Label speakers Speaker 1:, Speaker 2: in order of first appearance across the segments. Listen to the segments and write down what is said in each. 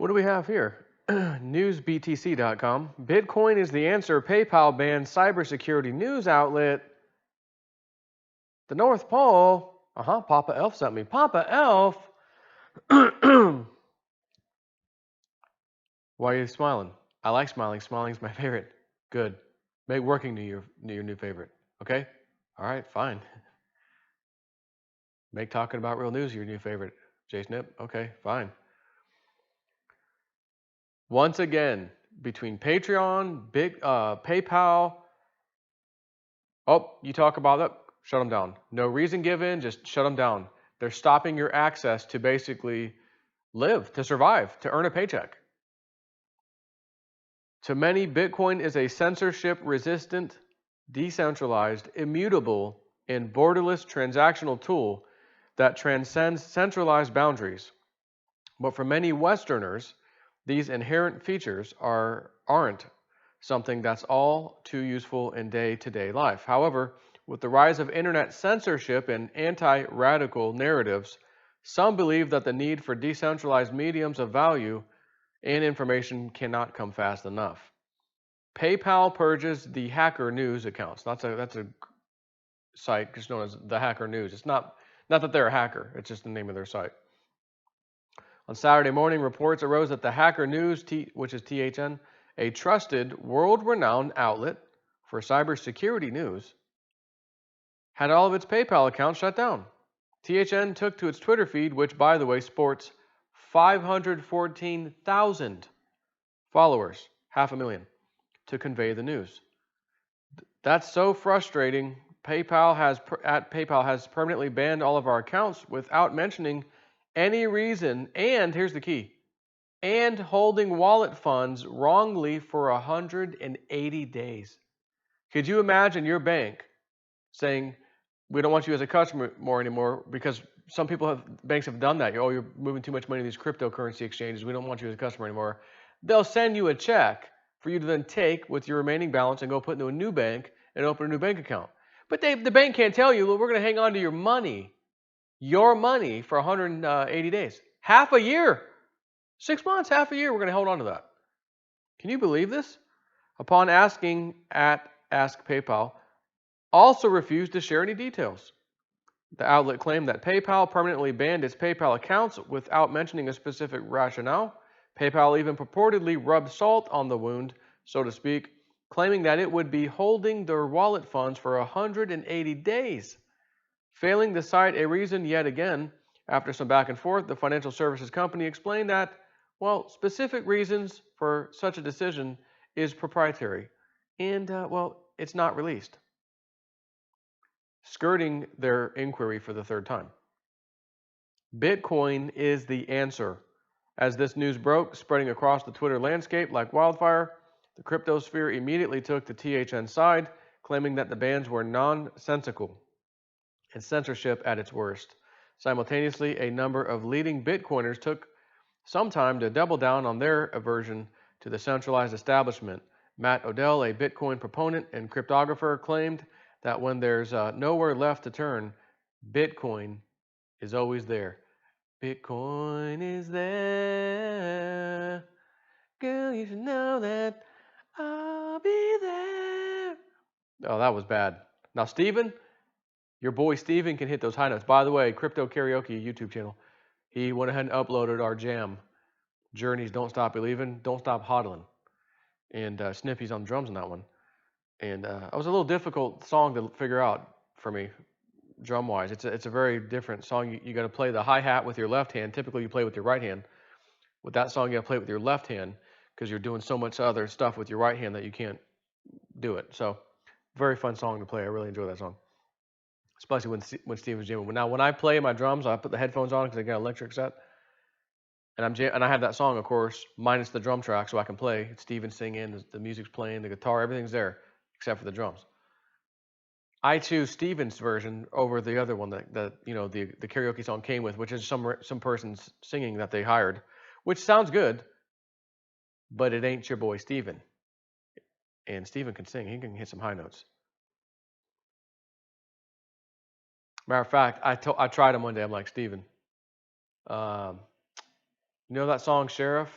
Speaker 1: What do we have here? Newsbtc.com. Bitcoin is the answer. PayPal bans cybersecurity news outlet. The North Pole. Papa Elf sent me. Papa Elf. Why are you smiling? I like smiling. Smiling's my favorite. Good. Make working your new favorite. Okay? All right, fine. Make talking about real news your new favorite. Jay Snip. Okay, fine. Once again, between Patreon, PayPal. Oh, you talk about that? Shut them down. No reason given, just shut them down. They're stopping your access to basically live, to survive, to earn a paycheck. To many, Bitcoin is a censorship-resistant, decentralized, immutable, and borderless transactional tool that transcends centralized boundaries. But for many Westerners, these inherent features aren't something that's all too useful in day-to-day life. However, with the rise of internet censorship and anti-radical narratives, some believe that the need for decentralized mediums of value and information cannot come fast enough. PayPal purges the Hacker News accounts. That's a site just known as the Hacker News. It's not that they're a hacker. It's just the name of their site. On Saturday morning, reports arose that the Hacker News, which is THN, a trusted, world-renowned outlet for cybersecurity news, had all of its PayPal accounts shut down. THN took to its Twitter feed, which, by the way, sports 514,000 followers, 500,000, to convey the news. That's so frustrating. PayPal has permanently banned all of our accounts without mentioning any reason, and here's the key, and holding wallet funds wrongly for 180 days. Could you imagine your bank saying, we don't want you as a customer anymore, because banks have done that. You're moving too much money to these cryptocurrency exchanges. We don't want you as a customer anymore. They'll send you a check for you to then take with your remaining balance and go put into a new bank and open a new bank account. But the bank can't tell you, well, we're going to hang on to your money for 180 days. Half a year. 6 months, half a year, we're going to hold on to that. Can you believe this? Upon asking at Ask PayPal, also refused to share any details. The outlet claimed that PayPal permanently banned its PayPal accounts without mentioning a specific rationale. PayPal even purportedly rubbed salt on the wound, so to speak, claiming that it would be holding their wallet funds for 180 days. Failing to cite a reason yet again, after some back and forth, the financial services company explained that, well, specific reasons for such a decision is proprietary, and, it's not released. Skirting their inquiry for the third time. Bitcoin is the answer. As this news broke, spreading across the Twitter landscape like wildfire, the cryptosphere immediately took the THN side, claiming that the bans were nonsensical and censorship at its worst. Simultaneously, a number of leading Bitcoiners took some time to double down on their aversion to the centralized establishment. Matt Odell, a Bitcoin proponent and cryptographer, claimed that when there's nowhere left to turn, Bitcoin is always there. Bitcoin is there. Girl, you should know that I'll be there. Oh, that was bad. Now, Steven, your boy Steven can hit those high notes. By the way, Crypto Karaoke YouTube channel. He went ahead and uploaded our jam. Journeys, Don't Stop Believing, Don't Stop Hodling. And Snippy's on drums on that one. And it was a little difficult song to figure out for me, drum-wise. It's a very different song. You got to play the hi-hat with your left hand. Typically, you play with your right hand. With that song, you got to play with your left hand because you're doing so much other stuff with your right hand that you can't do it. So, very fun song to play. I really enjoy that song, especially when Steven's jamming. Now, when I play my drums, I put the headphones on because I got an electric set. And I have that song, of course, minus the drum track, so I can play. It's Steven singing, the music's playing, the guitar, everything's there, except for the drums. I choose Steven's version over the other one that the karaoke song came with, which is some person's singing that they hired, which sounds good, but it ain't your boy Steven. And Steven can sing; he can hit some high notes. Matter of fact, I tried him one day. I'm like, Steven, you know that song Sheriff?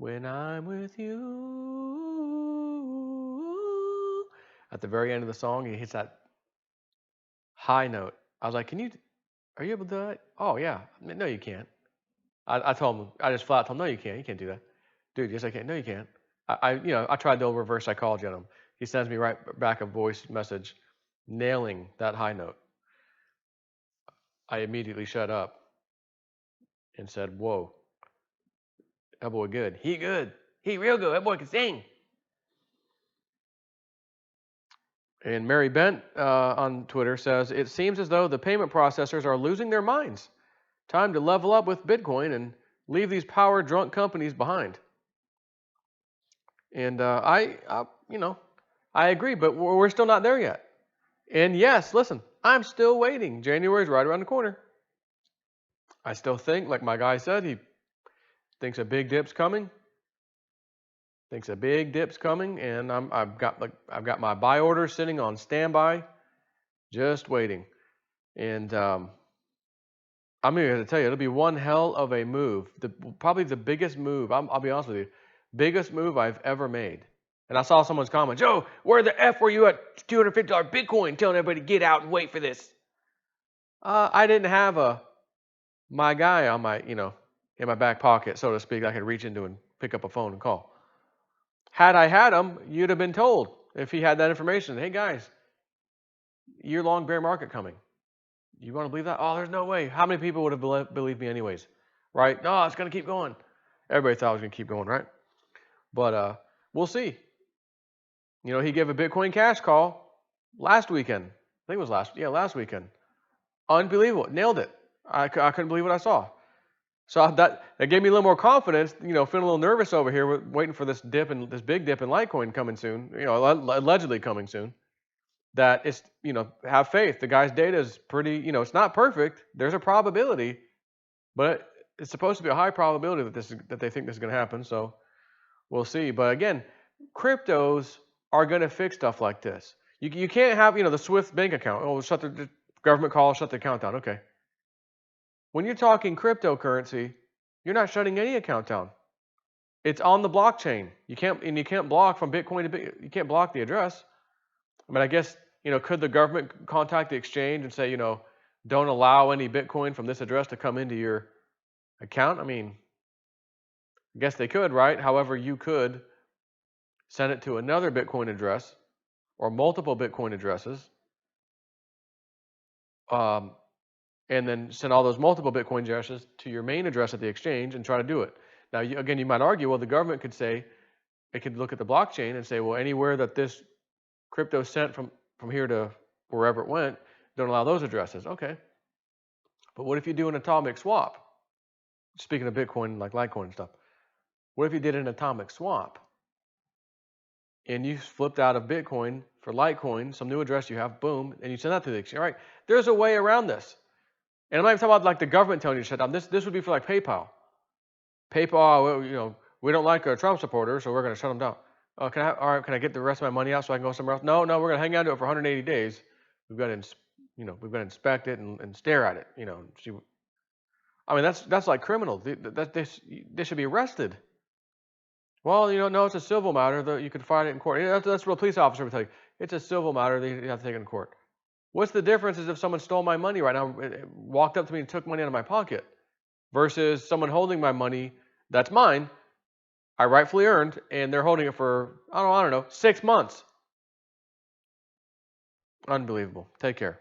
Speaker 1: When I'm with you. At the very end of the song, he hits that high note. I was like, are you able to do that? Oh, yeah. No, you can't. I told him, I just flat told him, no, you can't. You can't do that. Dude, yes, I can. No, you can't. I tried the old reverse psychology on him. He sends me right back a voice message nailing that high note. I immediately shut up and said, whoa, that boy good. He good. He real good. That boy can sing. And Mary Bent on Twitter says, it seems as though the payment processors are losing their minds. Time to level up with Bitcoin and leave these power drunk companies behind. And I agree, but we're still not there yet. And yes, listen, I'm still waiting. January's right around the corner. I still think, like my guy said, he thinks a big dip's coming. And I've got my buy order sitting on standby, just waiting. And I'm going to tell you, it'll be one hell of a move. Probably the biggest move. I'll be honest with you, biggest move I've ever made. And I saw someone's comment, Joe, where the F were you at $250 Bitcoin telling everybody to get out and wait for this? I didn't have my guy on my, in my back pocket, so to speak. I could reach into and pick up a phone and call. Had I had him, you'd have been told if he had that information. Hey guys, year-long bear market coming. You want to believe that? Oh, there's no way. How many people would have believed me anyways? Right? No, it's going to keep going. Everybody thought it was going to keep going, right? But we'll see. He gave a Bitcoin Cash call last weekend. I think it was last weekend. Unbelievable. Nailed it. I couldn't believe what I saw. So that gave me a little more confidence, feeling a little nervous over here, waiting for this big dip in Litecoin coming soon, allegedly coming soon. That it's, have faith. The guy's data is pretty, it's not perfect. There's a probability, but it's supposed to be a high probability that they think this is going to happen. So we'll see. But again, cryptos are going to fix stuff like this. You can't have, the Swift bank account. Oh, shut the government call, shut the account down. Okay. When you're talking cryptocurrency, you're not shutting any account down. It's on the blockchain. You can't block from Bitcoin to Bitcoin. You can't block the address. I mean, I guess, could the government contact the exchange and say, don't allow any Bitcoin from this address to come into your account? I mean, I guess they could, right? However, you could send it to another Bitcoin address or multiple Bitcoin addresses, and then send all those multiple Bitcoin addresses to your main address at the exchange and try to do it. Now, again, you might argue, well, the government could say, it could look at the blockchain and say, well, anywhere that this crypto sent from here to wherever it went, don't allow those addresses. Okay. But what if you do an atomic swap? Speaking of Bitcoin, like Litecoin and stuff. What if you did an atomic swap? And you flipped out of Bitcoin for Litecoin, some new address you have, boom, and you send that to the exchange. All right. There's a way around this. And I'm not even talking about like the government telling you to shut down. This would be for like PayPal. PayPal, we don't like our Trump supporters, so we're going to shut them down. Can I get the rest of my money out so I can go somewhere else? No, we're going to hang on to it for 180 days. We've got to inspect it and stare at it. See. I mean, that's like criminal. They should be arrested. Well, no, it's a civil matter. You could fight it in court. That's what a police officer would tell you. It's a civil matter. They have to take it in court. What's the difference is if someone stole my money right now, walked up to me and took money out of my pocket, versus someone holding my money that's mine, I rightfully earned, and they're holding it for, I don't know, 6 months. Unbelievable. Take care.